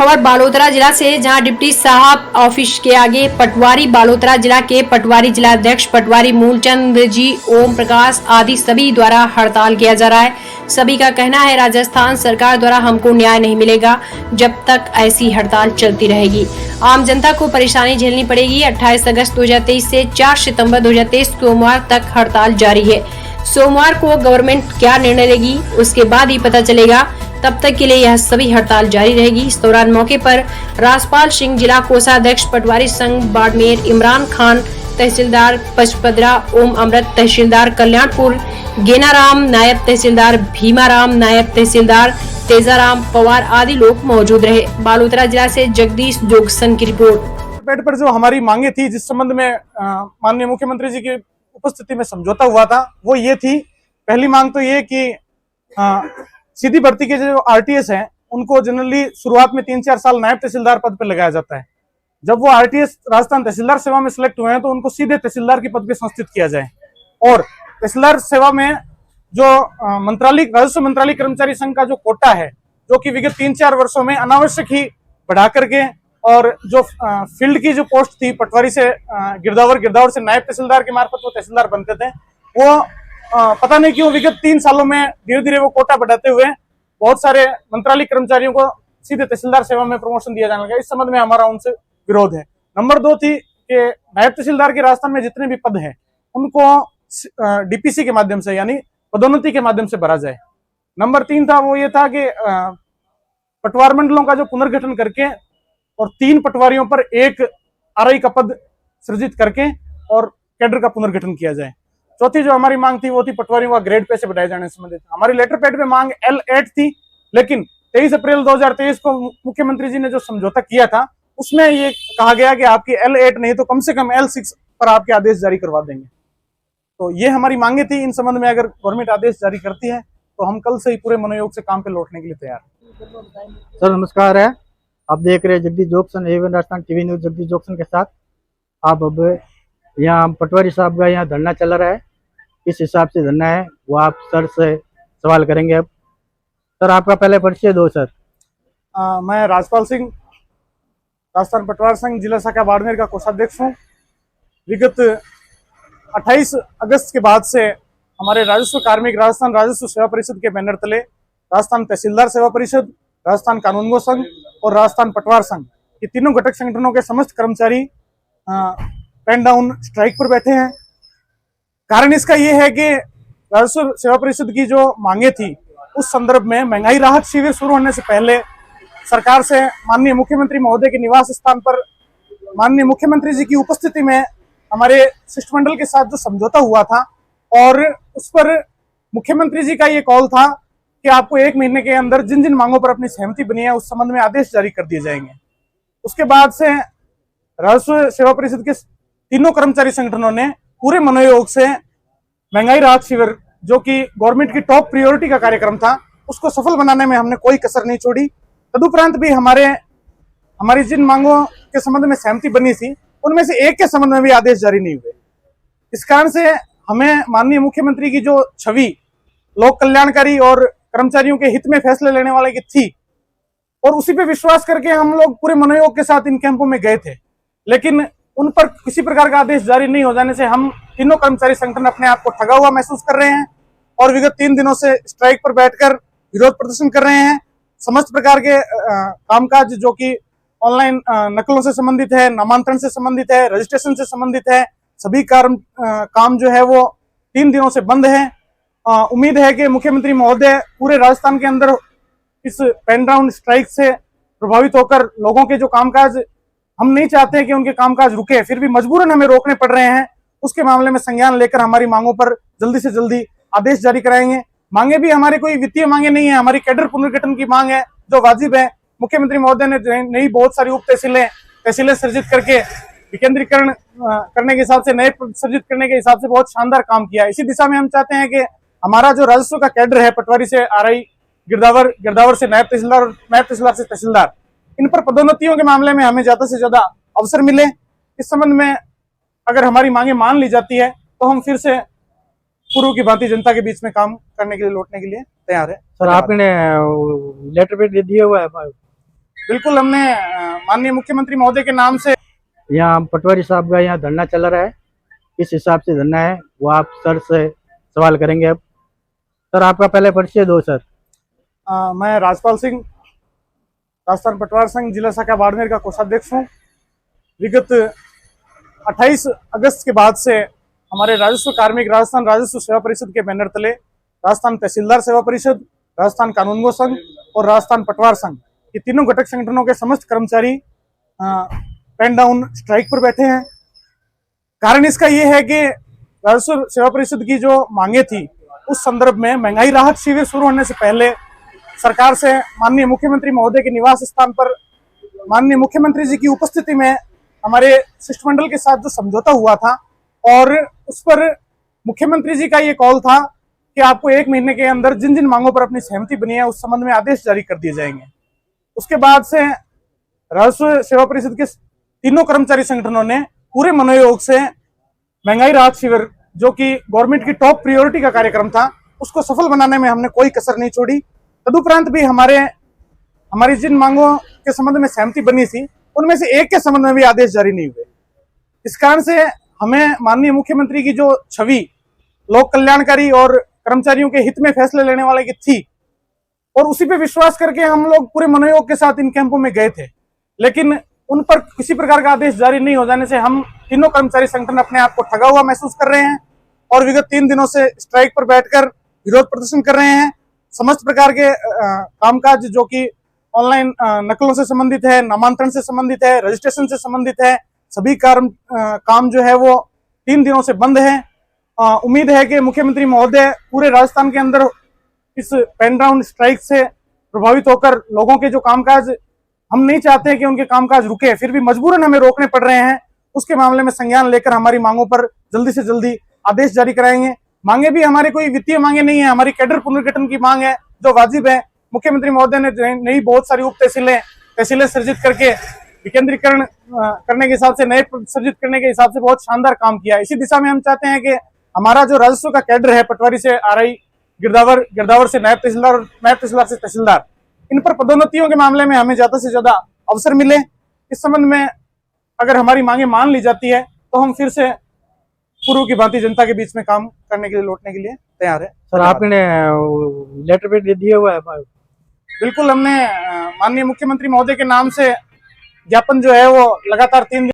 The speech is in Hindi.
खबर बालोतरा जिला से, जहां डिप्टी साहब ऑफिस के आगे पटवारी बालोतरा जिला के पटवारी जिलाध्यक्ष पटवारी मूलचंद जी, ओम प्रकाश आदि सभी द्वारा हड़ताल किया जा रहा है। सभी का कहना है राजस्थान सरकार द्वारा हमको न्याय नहीं मिलेगा जब तक ऐसी हड़ताल चलती रहेगी। आम जनता को परेशानी झेलनी पड़ेगी। 28 अगस्त 2023 से 4 सितंबर 2023 सोमवार तक हड़ताल जारी है। सोमवार को गवर्नमेंट क्या निर्णय लेगी उसके बाद ही पता चलेगा। तब तक के लिए यह सभी हड़ताल जारी रहेगी। इस दौरान मौके पर राजपाल सिंह, जिला कोषाध्यक्ष पटवारी संघ बाड़मेर, इमरान खान तहसीलदार पचपदरा, ओम अमृत तहसीलदार कल्याणपुर, गेनाराम नायब तहसीलदार, भीमाराम नायब तहसीलदार, तेजाराम पवार आदि लोग मौजूद रहे। बालोतरा जिला से जगदीश जोगसन की रिपोर्ट। पेट पर जो हमारी मांगे थी, जिस संबंध में माननीय मुख्यमंत्री जी की उपस्थिति में समझौता हुआ था, वो ये थी। पहली मांग तो ये कि सीधी भर्ती के जो आरटीएस हैं उनको जनरली शुरुआत में 3-4 साल नायब तहसीलदार पद पर लगाया जाता है। जब वो आरटीएस राजस्थान तहसीलदार सेवा में सिलेक्ट हुए हैं तो उनको सीधे तहसीलदार के पद पे संस्थित किया जाए। और तहसीलदार सेवा में जो राजस्व मंत्रालय कर्मचारी संघ का जो कोटा है, जो कि विगत 3-4 वर्षों में अनावश्यक ही बढ़ा करके, और जो फील्ड की जो पोस्ट थी पटवारी से गिरदावर से नायब तहसीलदार के मार्फत वो तहसीलदार बनते थे, वो पता नहीं क्यों विगत 3 सालों में धीरे धीरे वो कोटा बढ़ाते हुए बहुत सारे मंत्रालय कर्मचारियों को सीधे तहसीलदार सेवा में प्रमोशन दिया जाने लगा। इस संबंध में हमारा उनसे विरोध है। नंबर 2 थी कि नायब तहसीलदार के राजस्थान में जितने भी पद हैं उनको डीपीसी के माध्यम से, यानी पदोन्नति के माध्यम से भरा जाए। नंबर 3 था, वो ये था कि पटवार मंडलों का जो पुनर्गठन करके और 3 पटवारियों पर 1 आरआई का पद सृजित करके और कैडर का पुनर्गठन किया जाए। चौथी जो हमारी मांग थी वो थी पटवारियों का ग्रेड पे से बढ़ाए जाने से संबंधित। हमारी लेटर पैड पे मांग L8 थी, लेकिन 23 अप्रैल 2023 को मुख्यमंत्री जी ने जो समझौता किया था उसमें ये कहा गया कि आपकी L8 नहीं तो कम से कम L6 पर आपके आदेश जारी करवा देंगे। तो ये हमारी मांगे थी। इन संबंध में अगर गवर्नमेंट आदेश जारी करती है तो हम कल से ही पूरे मनोयोग से काम पे लौटने के लिए तैयार हैं। सर नमस्कार है, आप देख रहे हैं जगदीश जोगसन एवं राजस्थान टीवी न्यूज जगदीश जोगसन के साथ। आप अब यहाँ पटवारी साहब का यहाँ धरना चल रहा है, किस हिसाब से धरना है वो आप सर से सवाल करेंगे। अब सर आपका पहले परिचय दो सर। मैं राजपाल सिंह, राजस्थान पटवार संघ जिला शाखा बाड़मेर का कोषाध्यक्ष हूँ। विगत 28 अगस्त के बाद से हमारे राजस्व कार्मिक राजस्थान राजस्व सेवा परिषद के बैनर तले राजस्थान तहसीलदार सेवा परिषद, राजस्थान कानूनगो संघ और राजस्थान पटवार संघ, ये तीनों घटक संगठनों के समस्त कर्मचारी पेन डाउन स्ट्राइक पर बैठे हैं। कारण इसका ये है कि राजस्व सेवा परिषद की जो मांगे थी उस संदर्भ में महंगाई राहत शिविर शुरू होने से पहले सरकार से माननीय मुख्यमंत्री महोदय के निवास स्थान पर माननीय मुख्यमंत्री जी की उपस्थिति में हमारे शिष्टमंडल के साथ जो समझौता हुआ था, और उस पर मुख्यमंत्री जी का ये कॉल था कि आपको 1 महीने के अंदर जिन जिन मांगों पर अपनी सहमति बनी है उस संबंध में आदेश जारी कर दिए जाएंगे। उसके बाद से राजस्व सेवा परिषद के तीनों कर्मचारी संगठनों ने पूरे मनोयोग से महंगाई राहत शिविर, जो कि गवर्नमेंट की टॉप प्रायोरिटी का कार्यक्रम था, उसको सफल बनाने में हमने कोई कसर नहीं छोड़ी। तदुपरांत भी हमारी जिन मांगों के संबंध में सहमति बनी थी उनमें से एक के संबंध में भी आदेश जारी नहीं हुए। इस कारण से हमें माननीय मुख्यमंत्री की जो छवि लोक कल्याणकारी और कर्मचारियों के हित में फैसले लेने वाले की थी, और उसी पे विश्वास करके हम लोग पूरे मनोयोग के साथ इन कैंपों में गए थे, लेकिन उन पर किसी प्रकार का आदेश जारी नहीं हो जाने से हम तीनों कर्मचारी संगठन अपने आप को ठगा हुआ महसूस कर रहे हैं और विगत 3 दिनों से स्ट्राइक पर बैठकर विरोध प्रदर्शन कर रहे हैं। समस्त प्रकार के कामकाज जो कि ऑनलाइन नकलों से संबंधित है, नामांतरण से संबंधित है, रजिस्ट्रेशन से संबंधित है, सभी काम जो है वो 3 दिनों से बंद है। उम्मीद है कि मुख्यमंत्री महोदय पूरे राजस्थान के अंदर इस पेन डाउन स्ट्राइक से प्रभावित होकर लोगों के जो कामकाज, हम नहीं चाहते हैं कि उनके कामकाज रुके, फिर भी मजबूरन हमें रोकने पड़ रहे हैं, उसके मामले में संज्ञान लेकर हमारी मांगों पर जल्दी से जल्दी आदेश जारी कराएंगे। मांगे भी हमारे कोई वित्तीय मांगे नहीं है, हमारी कैडर पुनर्गठन की मांग है जो वाजिब है। मुख्यमंत्री महोदय ने नई बहुत सारी उप तहसीलें सृजित करके विकेंद्रीकरण करने के हिसाब से, नए सृजित करने के हिसाब से बहुत शानदार काम किया। इसी दिशा में हम चाहते हैं कि हमारा जो राजस्व का कैडर है, पटवारी से आरआई, गिरदावर से नायब तहसीलदार, नायब तहसीलदार से तहसीलदार, इन पर पदोन्नतियों के मामले में हमें ज्यादा से ज्यादा अवसर मिले। इस संबंध में अगर हमारी मांगे मान ली जाती है तो हम फिर से पूर्व की भांति जनता के बीच में काम करने के लिए, लौटने के लिए तैयार है। सर आपने लेटर पे दे दिया हुआ है? बिल्कुल, हमने माननीय मुख्यमंत्री महोदय के नाम से यहाँ पटवारी साहब का यहाँ धरना चल रहा है। किस हिसाब से धरना है वो आप सर से सवाल करेंगे। अब सर आपका पहले परिचय दो सर। मैं राजपाल सिंह, राजस्थान पटवार संघ जिला शाखा बाड़मेर का कोषाध्यक्ष हूँ। विगत 28 अगस्त के बाद से हमारे राजस्व कार्मिक राजस्थान राजस्व सेवा परिषद के बैनर तले राजस्थान तहसीलदार सेवा परिषद, राजस्थान कानूनगो संघ और राजस्थान पटवार संघ, ये तीनों घटक संगठनों के समस्त कर्मचारी पेन डाउन स्ट्राइक पर बैठे हैं। कारण इसका ये है कि राजस्व सेवा परिषद की जो मांगे थी उस संदर्भ में महंगाई राहत शिविर शुरू होने से पहले सरकार से माननीय मुख्यमंत्री महोदय के निवास स्थान पर माननीय मुख्यमंत्री जी की उपस्थिति में हमारे शिष्टमंडल के साथ जो समझौता हुआ था, और उस पर मुख्यमंत्री जी का ये कॉल था कि आपको 1 महीने के अंदर जिन जिन मांगों पर अपनी सहमति बनी है उस संबंध में आदेश जारी कर दिए जाएंगे। उसके बाद से राजस्व सेवा परिषद के तीनों कर्मचारी संगठनों ने पूरे मनोयोग से महंगाई राहत शिविर, जो कि गवर्नमेंट की टॉप प्रायोरिटी का कार्यक्रम था, उसको सफल बनाने में हमने कोई कसर नहीं छोड़ी। तदुपरांत भी हमारी जिन मांगों के संबंध में सहमति बनी थी उनमें से एक के संबंध में भी आदेश जारी नहीं हुए। इस कारण से हमें माननीय मुख्यमंत्री की जो छवि लोक कल्याणकारी और कर्मचारियों के हित में फैसले लेने वाले की थी, और उसी पे विश्वास करके हम लोग पूरे मनोयोग के साथ इन कैंपों में गए थे, लेकिन उन पर किसी प्रकार का आदेश जारी नहीं हो जाने से हम तीनों कर्मचारी संगठन अपने आप को ठगा हुआ महसूस कर रहे हैं और विगत 3 दिनों से स्ट्राइक पर बैठकर विरोध प्रदर्शन कर रहे हैं। समस्त प्रकार के कामकाज जो कि ऑनलाइन नकलों से संबंधित है, नामांतरण से संबंधित है, रजिस्ट्रेशन से संबंधित है, सभी काम जो है वो 3 दिनों से बंद है। उम्मीद है कि मुख्यमंत्री महोदय पूरे राजस्थान के अंदर इस पेन डाउन स्ट्राइक से प्रभावित होकर लोगों के जो कामकाज, हम नहीं चाहते हैं कि उनके कामकाज रुके, फिर भी मजबूरन हमें रोकने पड़ रहे हैं, उसके मामले में संज्ञान लेकर हमारी मांगों पर जल्दी से जल्दी आदेश जारी कराएंगे। मांगे भी हमारे कोई वित्तीय मांगे नहीं है, हमारी कैडर पुनर्गठन की मांग है जो वाजिब है। मुख्यमंत्री महोदय ने नई बहुत सारी उप तहसीलें सर्जित करके विकेंद्रीकरण करने के हिसाब से, नए सर्जित करने के हिसाब से बहुत शानदार काम किया। इसी दिशा में हम चाहते हैं कि हमारा जो राजस्व का कैडर है, पटवारी से आरआई, गिरदावर से नायब तहसीलदार, नायब तहसीलदार से तहसीलदार, इन पर पदोन्नतियों के मामले में हमें ज्यादा से ज्यादा अवसर मिले। इस संबंध में अगर हमारी मांगे मान ली जाती है तो हम फिर से पूर्व की भांति जनता के बीच में काम करने के लिए, लौटने के लिए तैयार है। सर आपने लेटर पे दे दिया हुआ है? बिल्कुल, हमने माननीय मुख्यमंत्री महोदय के नाम से ज्ञापन जो है वो लगातार 3